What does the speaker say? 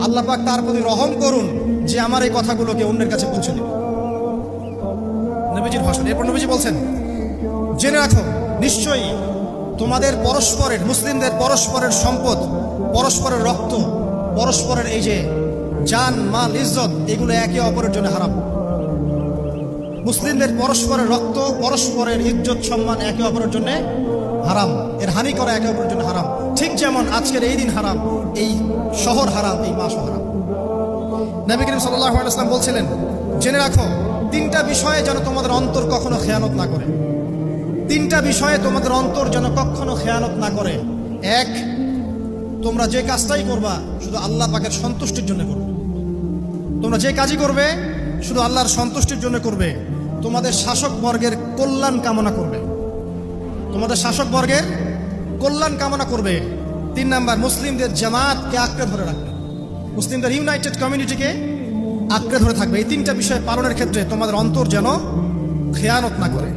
আল্লাহ পাক তার প্রতি রহম করুন যে আমার এই কথাগুলোকে অন্যের কাছে পৌঁছে দেবে। নবীজির ভাষণ। এরপর নবীজি বলছেন, জেনে রাখো নিশ্চয়ই তোমাদের পরস্পরের, মুসলিমদের পরস্পরের সম্পদ, পরস্পরের রক্ত, পরস্পরের এই যে জান মাল ইজ্জত, এগুলো একে অপরের জন্য হারাম। মুসলিমদের পরস্পরের রক্ত, পরস্পরের ইজ্জত সম্মান একে অপরের জন্য হারাম, এর হানি করা একে অপরের জন্য হারাম। ঠিক যেমন আজকের এই দিন হারাম, এই শহর হারাম, এই মাস হারাম। নবী করিম সাল্লাল্লাহু আলাইহি ওয়াসাল্লাম বলছিলেন, জেনে রাখো তিনটা বিষয়ে যেন তোমাদের অন্তর কখনো খেয়ানত না করে। তিনটা বিষয়ে তোমাদের অন্তর যেন কখনো খেয়ানত না করে। এক, তোমরা যে কাজটাই করবা শুধু আল্লাহ পাকের সন্তুষ্টির জন্য করবে। তোমরা যে কাজই করবে শুধু আল্লাহর সন্তুষ্টির জন্য করবে। তোমাদের শাসক বর্গের কল্যাণ কামনা করবে, তোমাদের শাসক বর্গের কল্যাণ কামনা করবে। 3 নাম্বার, মুসলিমদের জামাতকে আঁকড়ে ধরে রাখবে, মুসলিমদের ইউনাইটেড কমিউনিটিকে আঁকড়ে ধরে থাকবে। এই তিনটা বিষয় পালনের ক্ষেত্রে তোমাদের অন্তর যেন খেয়ানত না করে।